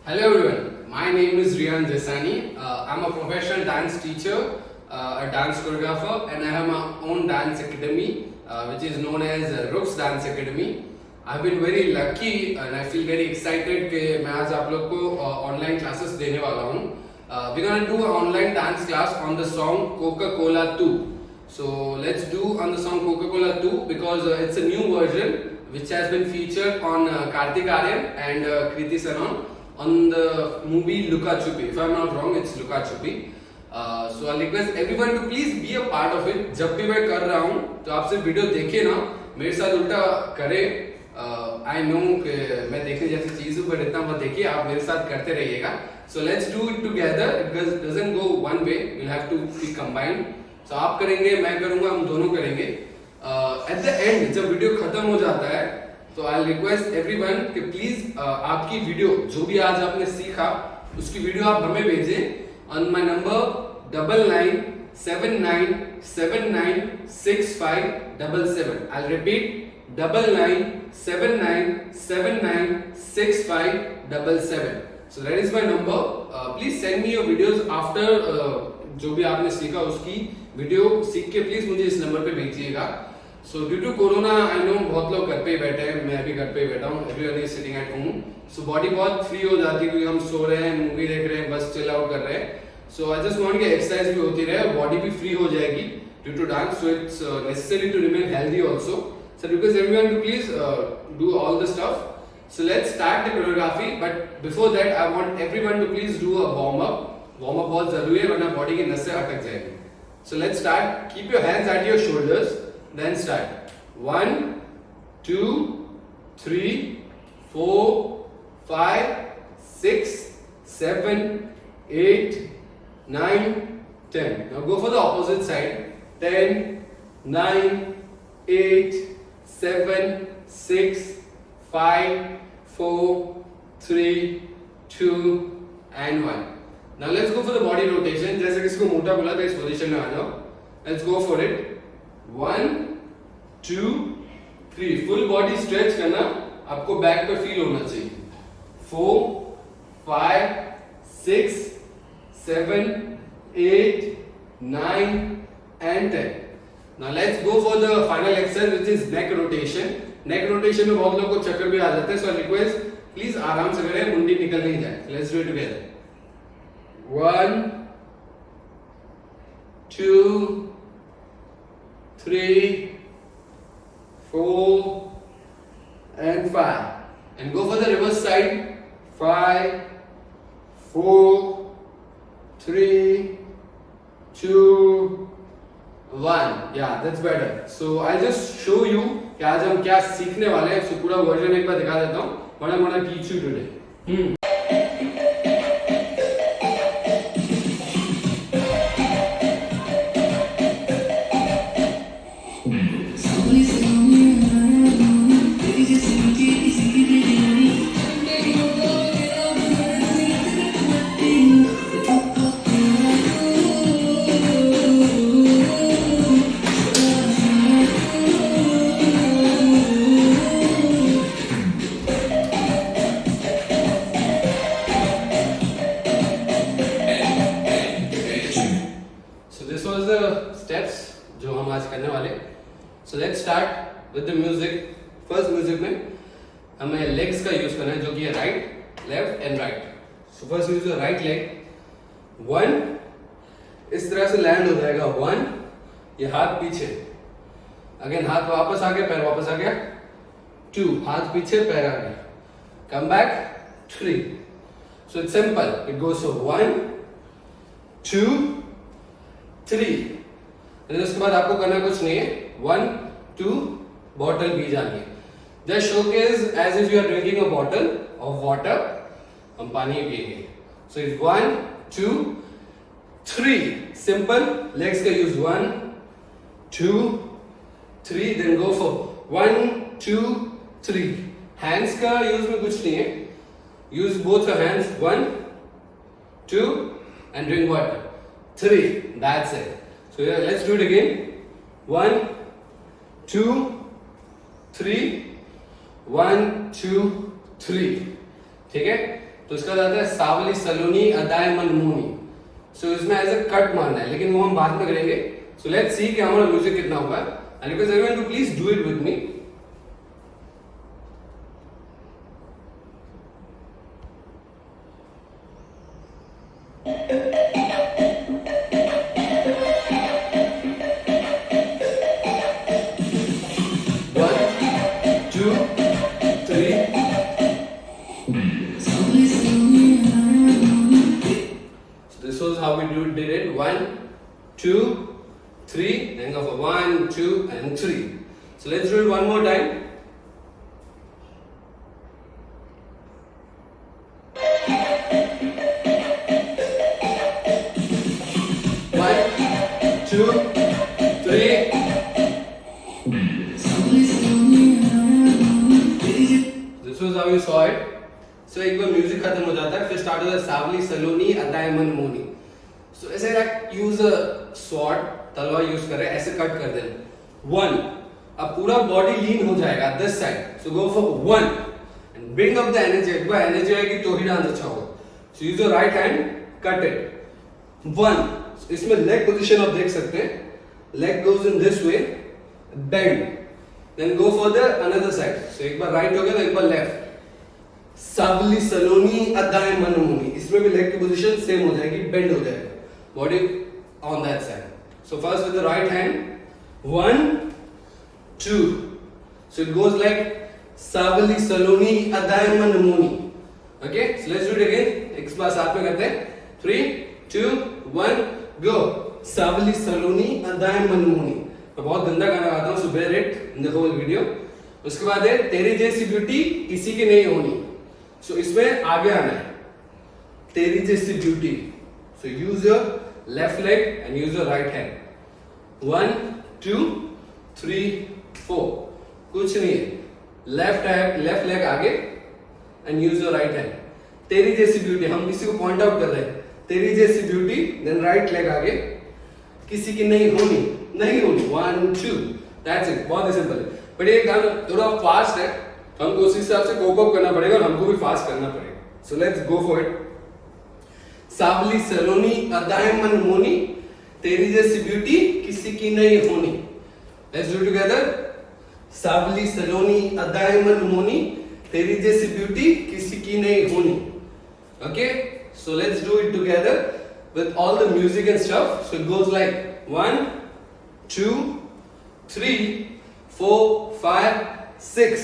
Hello everyone, my name is Riyan Jasani. I'm a professional dance teacher, a dance choreographer, and I have my own dance academy, which is known as Rooks Dance Academy. I've been very lucky and I feel very excited कि मैं आज आप लोग को online classes देने वाला हूँ. We're gonna do an online dance class on the song Coca-Cola 2. So let's do on the song Coca-Cola 2 because it's a new version which has been featured on Kartik Aaryan and Kriti Sanon on the movie Luka Chupi. If I'm not wrong, it's Luka Chupi. So I request everyone to please be a part of it. जब भी मैं कर रहा हूँ तो आप सिर्फ video देखे ना, मेरे साथ उल्टा करे. I know कि मैं देखने जैसी चीज़ हूँ, पर इतना मत देखिए, आप मेरे साथ करते रहिएगा. So let's do it together. It doesn't go one way. We'll have to be combined. So आप करेंगे, मैं करूँगा, हम दोनों करेंगे. At the end जब वीडियो खत्म हो जाता है तो आई रिक्वेस्ट एवरीवन कि प्लीज आपकी वीडियो जो भी आज आपने सीखा उसकी वीडियो आप हमें भेजें on my number 9979796577. I repeat 9979796577. So that is my number. Please send me your videos after जो भी आपने सीखा उसकी वीडियो सीख के प्लीज मुझे इस नंबर पे भेजिएगा. So due to Corona, I know बहुत लोग घर पे ही बैठे हैं, मैं भी घर पे ही बैठा हूँ. Everyone is sitting at home. So body बहुत free हो जाती है क्योंकि हम सो रहे हैं, मूवी देख रहे हैं, बस chill out कर रहे हैं. So I just want कि exercise भी होती रहे, body भी free हो जाएगी due to dance. So it's necessary to remain healthy also. So request everyone to please do all the stuff. So let's start the choreography. But before that, I want everyone to please do a warm up. Warm up बहुत जरूरी है वरना body की नसें अटक जाएगी. So let's start. Keep your hands at your shoulders. Then start. 1, 2, 3, 4, 5, 6, 7, 8, 9, 10. Now go for the opposite side. 10, 9, 8, 7, 6, 5, 4, 3, 2, and 1. Now let's go for the body rotation. जैसे किसी को मोटा बोला था इस पोजीशन में आ जाओ. Let's go for it. 1, 2, 3. Full body stretch करना, आपको बैक पे फील होना चाहिए. 4, 5, 6, 7, 8, 9, and 10. Now let's go for the final exercise which is neck rotation. Neck rotation में बहुत लोगों को चक्कर भी आ जाते हैं, so I request प्लीज आराम से करें, मुंडी निकल नहीं जाए. Let's do it together. 1, 2, 3, 4, and 5. And go for the reverse side. 5, 4, 3, 2, 1. Yeah, that's better. So I'll just show you कि आज हम क्या सीखने वाले हैं. So पूरा वर्जन एक बार दिखा देता हूँ. What I'm gonna teach you today. Steps जो हम आज करने वाले. So let's start with the music. First music में हमें लेग्स का यूज करना है जो कि है right, left and right. So first use right leg. 1 इस तरह से लैंड हो जाएगा. 1 ये हाथ पीछे, अगेन हाथ वापस आ गया, पैर वापस आ गया. 2 हाथ पीछे, पैर आ गया. Come back. 3. So it's simple. It goes सो 1, 2, 3. उसके बाद आपको करना कुछ नहीं है. 1, 2 बॉटल बीज आ गई. Just showcase as if you are drinking a bottle of water. हम पानी पिएंगे. So it's 1, 2, 3. सिंपल. लेग्स का use 1, 2, 3. Then go for 1, 2, 3. Hands का यूज में कुछ नहीं है. Use both your hands. 1, 2 and drink water. 3. That's it. So yeah, let's do it again. 1, 2, 3. 1, 2, 3. ठीक है. तो इसका जाता है सावली सलोनी अदाय मनमोनी। सो इसमें एज अ कट मारना है, लेकिन वो हम बाद में करेंगे। सो लेट्स सी कि हमारा म्यूजिक कितना होगा, and request everyone to please do it with me. How we did it. 1, 2, 3, then go for 1, 2, and 3. So let's do it one more time. 1, 2, 3. This was how you saw it. So एक बार music खत्म हो जाता है, फिर start होता है सावली सलोनी अदाय मनमोनी। So ऐसे यूज स्वॉर्ड, तलवार यूज कर रहे हैं, ऐसे कट कर देना। 1, अब पूरा बॉडी लीन हो जाएगा this side. So go for 1 and bring up the energy. एक बार एनर्जी आएगी तो ही डांस अच्छा होगा। So use your right hand, cut it 1। इसमें लेग पोजीशन आप देख सकते हैं, leg goes in this way, bend, then go for the another side. So एक बार राइट हो गया तो एक बार लेफ्ट। सावली सलोनी अदाय मनमोनी, इसमें भी लेग की पोजीशन सेम हो जाएगी, बेंड हो जाएगा body on that side. So first with the right hand, 1, 2. So it goes like Savali Saloni Aday Manmoni. Okay, so let's do it again. एक बार साथ में करते हैं। 3, 2, 1, go. Savali Saloni Aday Manmoni. मैं बहुत गंदा गाना गाता हूँ, so bear it in the whole video. उसके बाद है तेरी जैसी ब्यूटी किसी की नहीं होनी। So इसमें आगे आना है, तेरी जैसी beauty. So use your left leg and use your right hand. 1, 2, 3, 4. कुछ नहीं है, लेफ्ट लेग आगे and use your right hand. तेरी जैसी ब्यूटी, हम किसी को पॉइंट आउट कर रहे हैं, तेरी जैसी ब्यूटी, देन राइट लेग आगे, किसी की नहीं होनी, नहीं होनी। 1, 2, that's it. बहुत ही सिंपल है, बट ये गाना थोड़ा फास्ट है, तो हमको उसी हिसाब से कोप अप करना पड़ेगा और हमको भी फास्ट करना पड़ेगा। So let's go for it. सावली सलोनी अदाय मनमोनी, तेरी जैसी ब्यूटी किसी की नहीं होनी। Let's do together. सावली सलोनी अदाय मनमोनी, तेरी जैसी ब्यूटी किसी की नहीं होनी। Okay, so let's do it together with all the music and stuff. So it goes like 1, 2, 3, 4, 5, 6।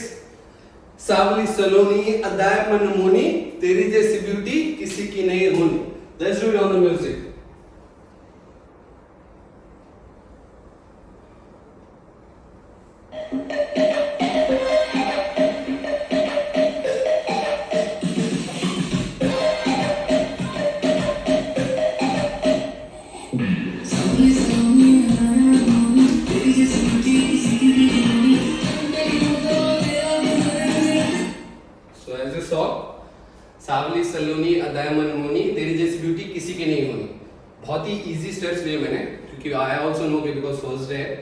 सावली सलोनी अदाय मनमोनी, तेरी जैसी ब्यूटी किसी की नहीं होनी। Let's do it on the music. So as you saw, सावली सलोनी अदाय मनमोनी, तेरी जैसी ब्यूटी किसी की नहीं होनी। बहुत ही इजी स्टेप्स लिए मैंने, क्योंकि आई आल्सो नो कि बिकॉज फर्स्ट डे है,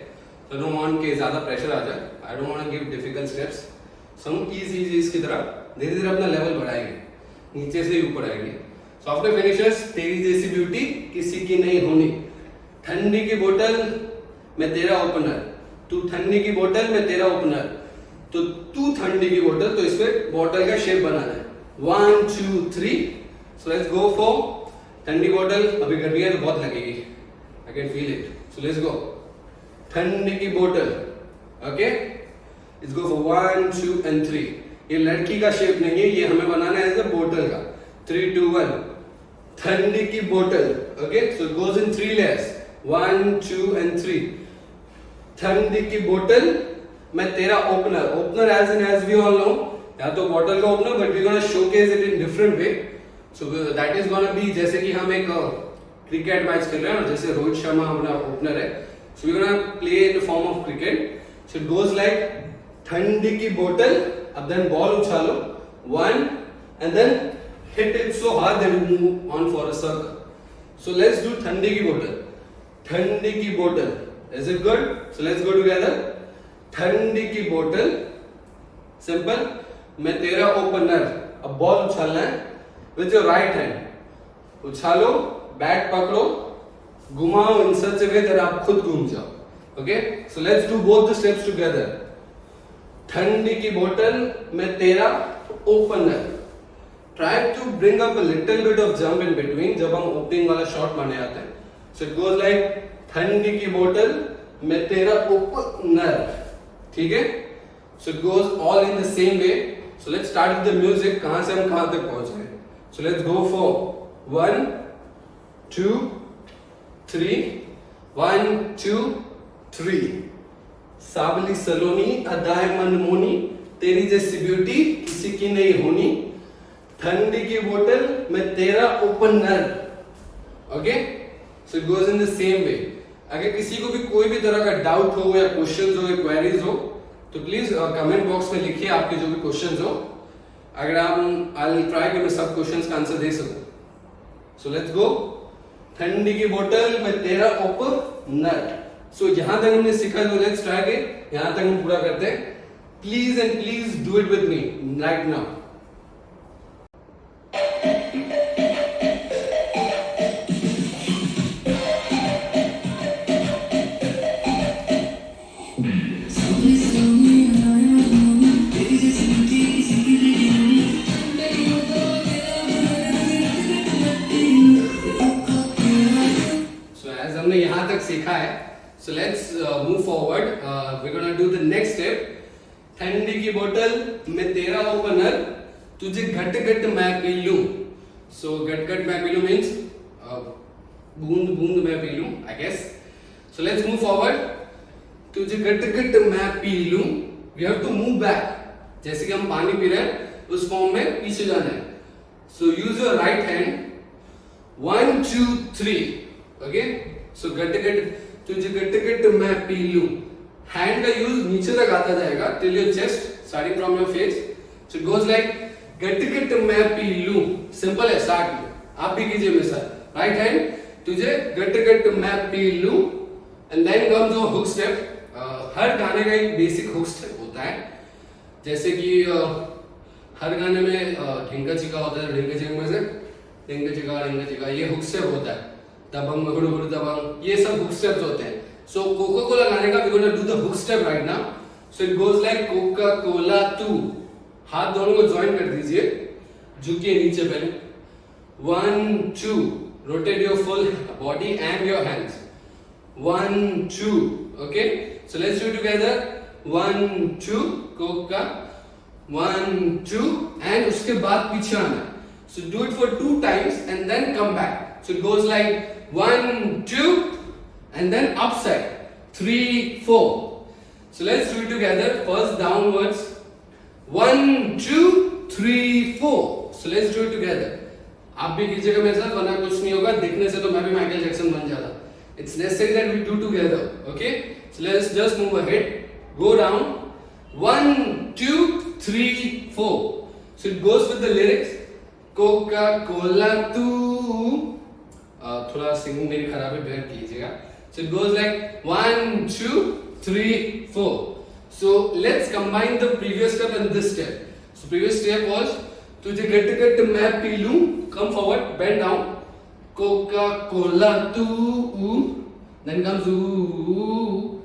तो आई डोंट वांट कि ज्यादा प्रेशर आ जाए। I don't want to give difficult steps. So हम इजी इसकी तरह धीरे धीरे अपना लेवल बढ़ाएंगे, नीचे से ऊपर आएंगे। सो आफ्टर फिनिशर्स, तेरी जैसी ब्यूटी किसी की नहीं होनी। ठंडी की बोतल में तेरा ओपनर, तू ठंडी की बोतल में तेरा ओपनर। तो तू ठंडी की बोतल, तो इसमें बोतल का शेप बनाना है। 1, 2, 3। So let's go for ठंडी बोतल। अभी गर्मी है तो बहुत लगेगी, I can feel it. So let's go. ठंडी की बोतल। Okay? Let's go for 1, 2 and 3. ये लड़की का शेप नहीं है, ये हमें बनाना है एज अ बोतल का। 3, 2, 1। ठंडी की बोतल। Okay? So it goes in 3 layers. 1, 2 and 3. ठंडी की बोतल में तेरा opener. Opener as we all know, या तो बॉटल का opener, but we gonna showcase it in different way. So that is gonna be, जैसे कि हम एक क्रिकेट मैच खेल रहे हैं ना, जैसे रोहित शर्मा हमारा ओपनर है, so we gonna play in the form of cricket. So it goes like ठंडी की बोतल, अब देन बॉल उछालो 1 and then hit it so hard that you move on for a circle. So let's do ठंडी की बोतल। ठंडी की बोतल, is it good? So let's go together. ठंडी की बोतल, सिंपल। मैं तेरा ओपनर, अब बॉल उछालना है, with your right hand. उछालो, बैट पकड़ो, घुमाओ in such a way that आप खुद घूम जाओ. Okay? So let's do both the steps together. ठंडी की बोतल में तेरा opener. Try to bring up a little bit of jump in between जब हम ओपनिंग वाला शॉट मारने आते हैं. So it goes like ठंडी की बोतल में तेरा ओपनर. ठीक है? So it goes all in the same way. So let's start with the music. कहाँ से हम कहाँ तक पहुँच गए? So let's go for 1, 2, 3. 1, 2, 3. सावली सलोनी अदाए मनमोनी तेरी जैसी ब्यूटी किसी की नहीं होनी. ठंडी की बोतल में तेरा opener. Okay, so it goes in the same way. अगर किसी को भी कोई भी तरह का डाउट हो या क्वेश्चंस हो या क्वेरीज हो तो प्लीज कमेंट बॉक्स में लिखिए आपके जो भी क्वेश्चंस हो. अगर आप आई विल ट्राई कि मैं सब क्वेश्चंस का आंसर दे सकूं. सो लेट्स गो. ठंडी की बोतल में तेरा ओपनर. सो यहां तक हमने सीखा. तो लेट्स ट्राई के यहां तक हम पूरा करते हैं. Please and please do it with me right now. हमने यहां तक सीखा है. So let's move forward. We gonna do the next step. ठंडी की बोतल में तेरा ओपनर तुझे घट घट मैं पी लूं. सो घट घट मैं पी लूं मीन्स बूंद बूंद मैं पी लूं I guess. So let's move forward. तुझे घट घट मैं पी लूं. We have to move back. जैसे कि हम पानी पी रहे हैं उस फॉर्म में पीछे जाना है. So use your right hand. 1, 2, 3. Okay, so गट गट तुझे गट गट मैं पी लूं. हैंड का यूज नीचे तक आता जाएगा till your chest starting from your face. So it goes like गट गट मैं पी लूं. सिंपल है. स्टार्ट में आप भी कीजिए मेरे साथ. राइट हैंड तुझे गट गट मैं पी लूं and then comes your hook step. हर गाने का एक बेसिक हुक स्टेप होता है. जैसे कि हर गाने में ढिंका चिका होता है. ढिंका चिका में से ढिंका चिका ये हुक स्टेप होता है. दबंग गुड़ गुड़ दबंग ये सब हुक स्टेप्स होते हैं. सो कोका कोला गाने का we gonna do the hook step right now. So it goes like Coca Cola तू. हाथ दोनों को ज्वाइन कर दीजिए. झुकिए नीचे पहले. 1, 2. Rotate your full body and your hands. 1, 2. Okay, so let's do together. 1, 2. Coca 1, 2 and उसके बाद पीछे आना. So do it for 2 times and then come back. So it goes like 1, 2 and then upside 3, 4. So let's do it together. First downwards. 1, 2, 3, 4. So let's do it together. आप भी कीजिएगा मेरे साथ वरना कुछ नहीं होगा. दिखने से तो मैं भी माइकल जैक्सन बन जाता. It's necessary that we do together. Okay? So let's just move ahead. Go down. 1, 2, 3, 4. So it goes with the lyrics. Coca-Cola तू. थोड़ा सिंगिंग मेरी खराब है, बेयर कीजिएगा. So it goes like 1, 2, 3, 4. So let's combine the previous step and this step. So previous step was तुझे गट गट मैं पी लूं. Come forward, bend down. Coca-Cola तू. Then comes ooh.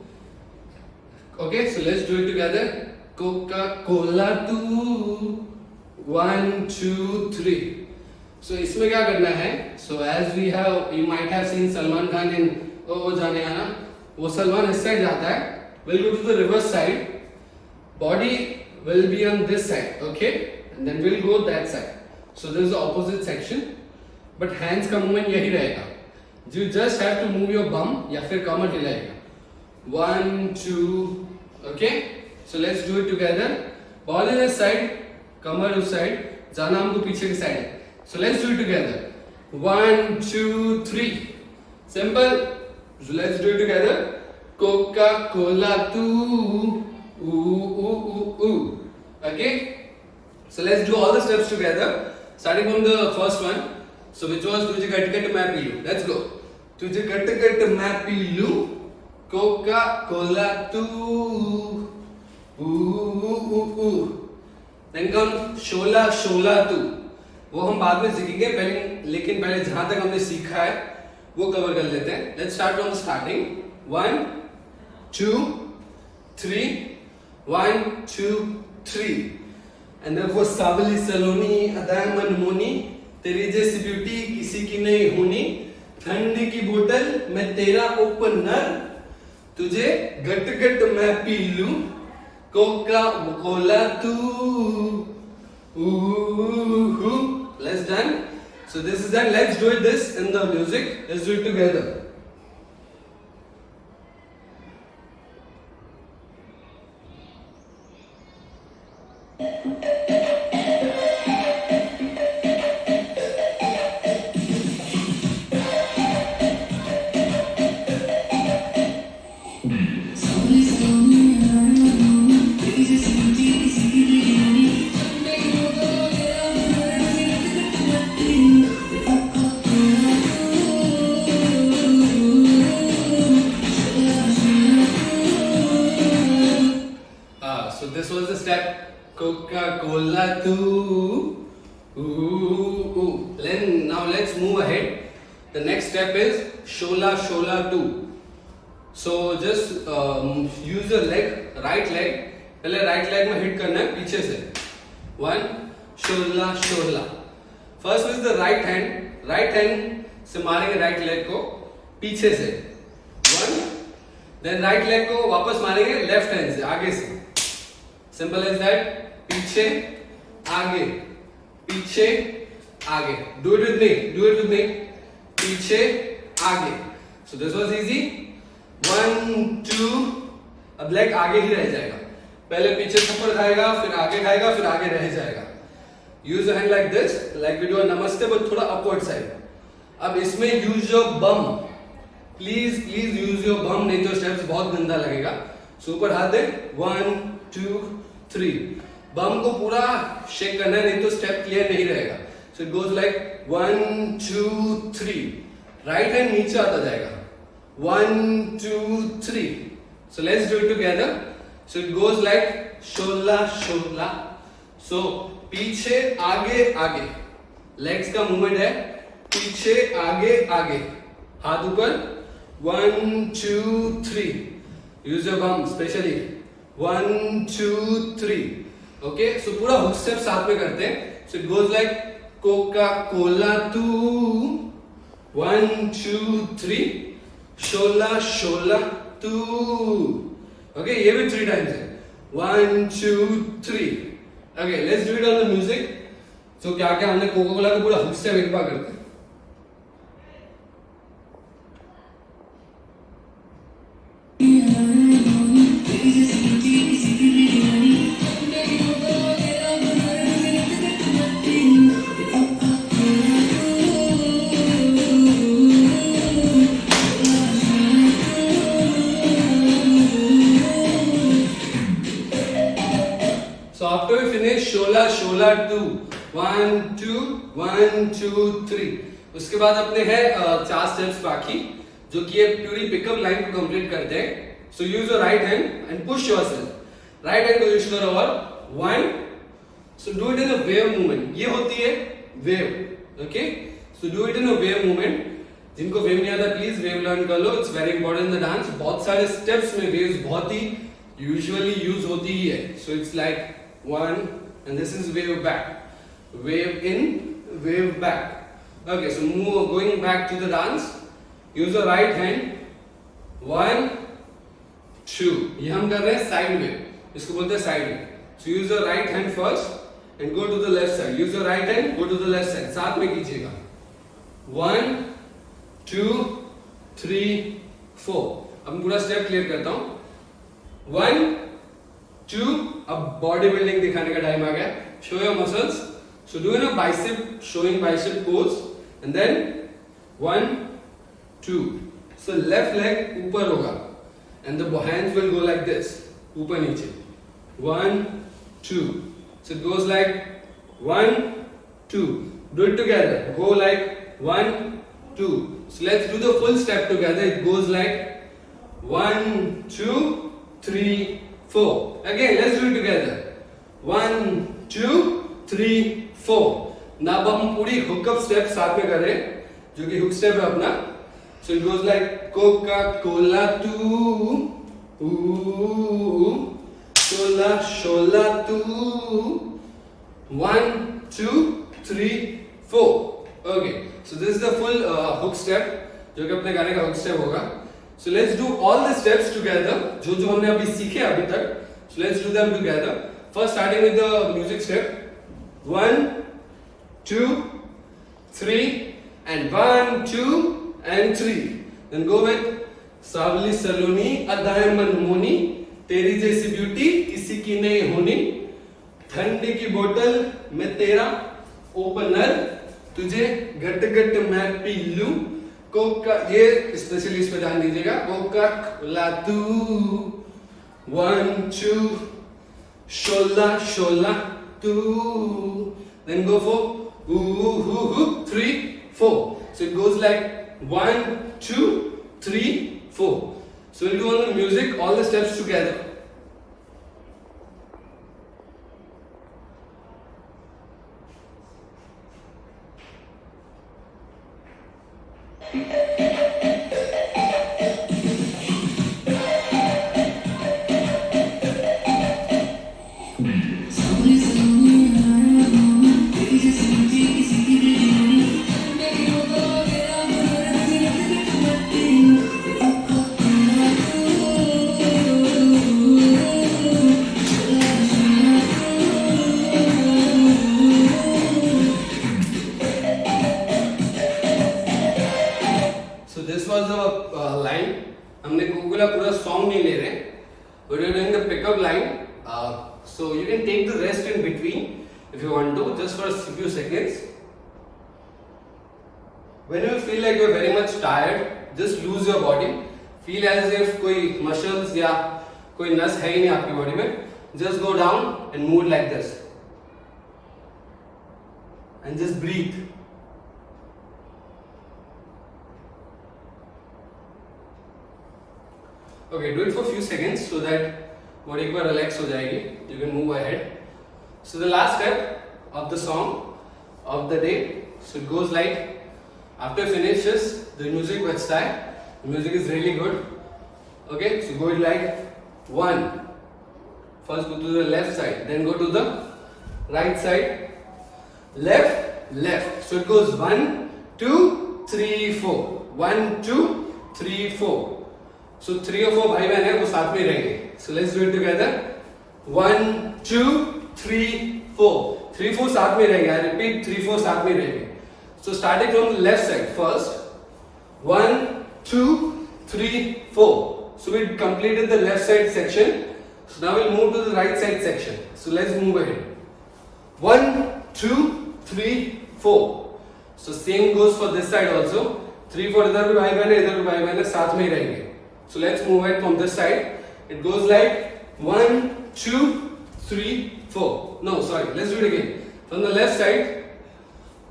Okay, so let's do it together. Coca-Cola तू. 1, 2, 3. So इसमें क्या करना है? So as we have, you might have seen Salman Khan in ओ जाने आना. वो सलमान इस साइड जाता है. We'll go to the reverse side. Body will be on this side, okay? And then we'll go that side. So this is the opposite section. But hands का movement यही रहेगा. You just have to move your bum या फिर कमर हिलाएगा. 1, 2, okay? So let's do it together. Ball in this side, कमर उस side. जाना हमको पीछे की साइड है. So let's do it together. 1, 2, 3. Simple. So let's do it together. Coca-Cola तू. Ooh. Okay? So let's do all the steps together. Starting from the first one. So which was तुझे गट गट मैं पी लूं. Let's go. तुझे गट गट मैं पी लूं. Coca-Cola तू. Ooh. Then comes शोला शोला तू. वो हम बाद में सीखेंगे, पहले लेकिन पहले जहां तक हमने सीखा है वो कवर कर लेते हैं. Let's start from starting. 1 2 3 1 2 3. And वो सावली सलोनी अदा मनमोनी, तेरी जैसी ब्यूटी किसी की नहीं होनी, ठंडी की बोतल मैं तेरा ओपनर, तुझे गट गट मैं पी लूं, कोका कोला तू. Let's done. So this is done. Let's do it this in the music. Let's do it together. So this was the step. Coca-Cola too. Then now let's move ahead. The next step is Shola Shola too. So just use your leg, right leg. पहले right leg में hit करना है पीछे से. 1 Shola Shola. First with the right hand. Right hand से मारेंगे right leg को पीछे से. 1. Then right leg को वापस मारेंगे left hand से आगे से. Simple as that. पीछे आगे पीछे आगे. Do it with me. Do it with me. पीछे आगे. So this was easy. 1 2. अब लेग आगे ही रह जाएगा. पहले पीछे थप्पड़ खाएगा, फिर आगे खाएगा, फिर आगे रह जाएगा. Use your hand like this, like we do a namaste, but थोड़ा upward side. अब इसमें use your bum. Please use your bum, नहीं तो स्टेप्स बहुत गंदा लगेगा. So ऊपर हाथ दे. 1 2 3. बम को पूरा शेक करना है, नहीं तो स्टेप क्लियर नहीं रहेगा. So it goes like 1 2 3. Right hand नीचे आता जाएगा. 1 2 3. So let's do it together. So it goes like shola shola. So पीछे आगे आगे. लेग्स का मूवमेंट है. पीछे आगे आगे. हाथ ऊपर. 1 2 3. Use your bum specially. 1 2 3. Okay, so पूरा हुक स्टेप साथ में करते हैं. So it goes like Coca-Cola too. 1 2 3. Shola Shola too. Okay, ये भी 3 times है. 1 2 3. Okay, let's do it on the music. So क्या क्या हमने Coca-Cola का पूरा हुक स्टेप एक बार करते हैं. So after we finish Shola Shola 2, 1 2 1 2 3. उसके बाद अपने हैं 4 स्टेप्स बाकी, जो कि ये पूरी पिकअप लाइन को कंप्लीट करते हैं. So use your right hand and push yourself. Right hand को यूज करो और 1. So do it in a wave movement. ये होती है wave. Okay? So do it in a wave movement. जिनको वेव नहीं आता प्लीज वेव लर्न कर लो. It's very important in the dance. बहुत सारे स्टेप्स में वेव्स बहुत ही यूजुअली यूज होती ही है. So it's like 1 and this is wave back, wave in, wave back. Okay, so move going back to the dance. Use your right hand. 1 2. ये हम कर रहे हैं साइड वेव, इसको बोलते हैं side wave. So use your right hand first and go to the left side. Use your right hand, go to the left side. साथ में कीजिएगा. 1 2 3 4. अब पूरा स्टेप क्लियर करता हूं. 1 2. अब बॉडी बिल्डिंग दिखाने का टाइम आ गया. Show your muscles. So do in a bicep, showing bicep pose. And then 1 2. So left leg ऊपर होगा and the hands will go like this, ऊपर नीचे. 1 2. So it goes like 1 2. Do it together. Go like 1 2. So let's do the full step together. It goes like 1 2 3 4. Again, let's do it together. 1 2 3 4. ना अब हम पूरी hookup step साथ में कर रहे हैं, जो कि हुक स्टेप है अपना. सो it goes like Coca Cola तू, शोला शोला तू, 1 2 3 4. Okay, so this is the full hook step, जो कि अपने गाने का हुक स्टेप होगा. सो let's do all the steps together, जो जो हमने अभी सीखे अभी तक. सो let's do them together. First starting with the music step. 1 2 3 and 1 2 and 3. Then go with सावली सलोनी अदाए मनमोनी, तेरी जैसी ब्यूटी किसी की नहीं होनी, ठंडे की बोतल में तेरा ओपनर, तुझे घट घट मैं पी लूं, कोका, ये स्पेशली इस पे ध्यान दीजिएगा, कोका कोला तू, 1 2 शोला शोला तू. Then go for 3 4. So it goes like 1 2 3 4. So we'll do on the music all the steps together. हमने कोकोला पूरा सॉन्ग नहीं ले रहे, but we are doing the pickup line. So you can take the rest in between if you want to, just for a few seconds. When you feel like you are very much tired, just lose your body. Feel as if कोई muscles या कोई नस है ही नहीं आपकी body में. Just go down and move like this, and just breathe. Okay, do it for a few seconds so that body को relax हो जाएगी. You can move ahead. So the last step of the song of the day. So it goes like, after finishes the music bajta hai. The music is really good. Okay, so go it like 1. First go to the left side, then go to the right side. Left, left. So it goes 1 2 3 4. 1 2 3 4. So 3 or 4 भाई बहन है वो साथ में रहेंगे. So let's do it together. 1 2 3 4. 3 4 साथ में रहेंगे. I repeat, 3 4 साथ में रहेंगे. So starting from the left side first. 1 2 3 4. So we completed the left side section. So now we'll move to the right side section. So let's move ahead. 1 2 3 4. So same goes for this side also. 3 4 इधर भी भाई बहन है, इधर भी भाई बहन है, साथ में ही रहेंगे. So let's move it from this side. It goes like 1 2 3 4. No, sorry. Let's do it again. From the left side.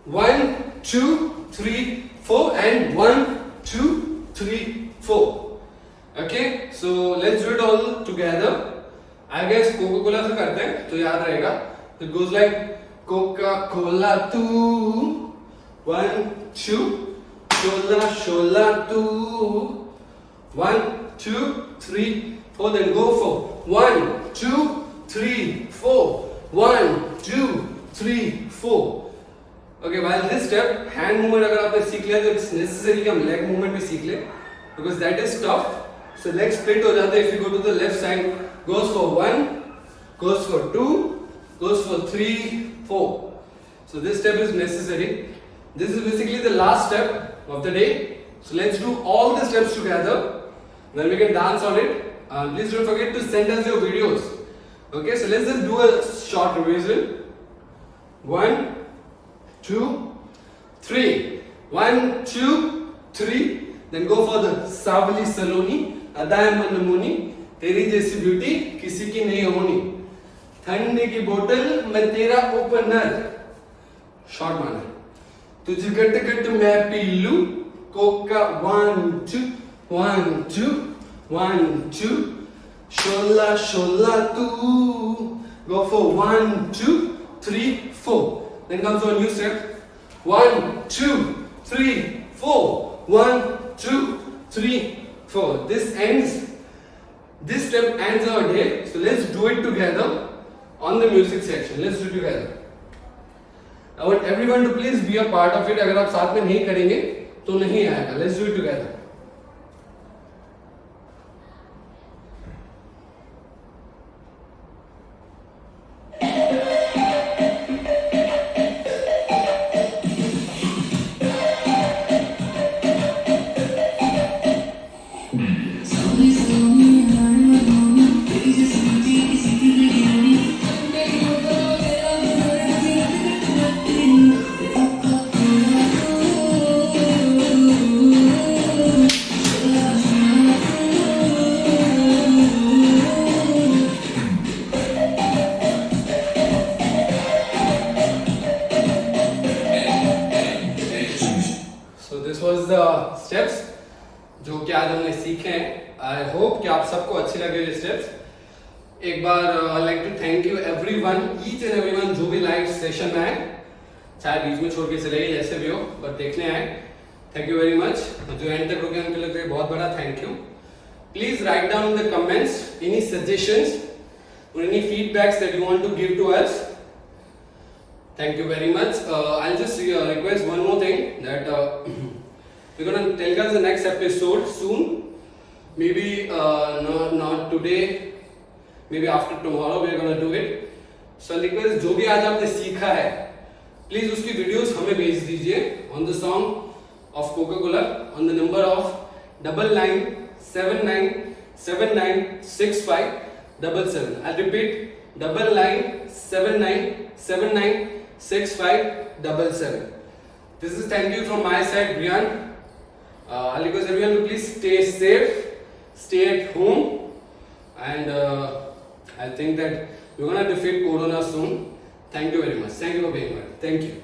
1 2 3 4 and 1 2 3 4. Okay. So let's do it all together. I guess Coca-Cola से करते हैं तो याद रहेगा. It goes like Coca-Cola तू, 1 2 शोला शोला तू, 1 2 3 4. Then go for 1 2 3 4. 1 2 3 4. Okay, while this step, hand movement अगर आपने सीख लिया तो it's necessary कि हम leg movement भी सीख ले, because that is tough. So leg split हो जाता है if you go to the left side. Goes for 1, goes for 2, goes for 3 4. So this step is necessary. This is basically the last step of the day. So let's do all the steps together. Then we can dance on it. Please don't forget to send us your videos. Okay, so let's just do a short revision. 1 2 3. 1 2 3. Then go for the सावली सलोनी अदाए मनमोनी, तेरी जैसी beauty किसी की नहीं होनी, ठंडे की बोतल में तेरा ओपनर, शॉर्ट माना, तुझे गट गट मैं पी लूं, कोका 1 2 1 2 1 2, शोला शोला तू. Go for 1 2 3 4. Then comes our new step. 1, 2, 3, 4. 1, 2, 3, 4. This step ends our day. So let's do it together on the music section. Let's do it together. I want everyone to please be a part of it. अगर आप साथ में नहीं करेंगे तो नहीं आएगा. Let's do it together. Was the steps जो कि आज हमने सीखे हैं. आई होप कि आप सबको अच्छे लगे ये स्टेप्स. एक बार I like to thank you everyone, each and everyone जो भी लाइव सेशन में आए, चाहे बीच में छोड़ के चले गए जैसे भी हो, बट देखने आए. Thank you very much. जो एंड तक रुके उनके लिए बहुत बड़ा thank you. Please write down in the comments any suggestions और any feedbacks that you want to give to us. Thank you very much. I'll just request one more thing that we're gonna telecast the next episode soon. Maybe not today. Maybe after tomorrow we're gonna do it. So I'll request जो भी आज आपने सीखा है, please उसकी videos हमें भेज दीजिए on the song of Coca-Cola on the number of 9979796577. I'll repeat 9979796577. This is thank you from my side, Brian. I'll request everyone to please stay safe, stay at home, and I think that we're gonna defeat Corona soon. Thank you very much. Thank you for being here. Thank you.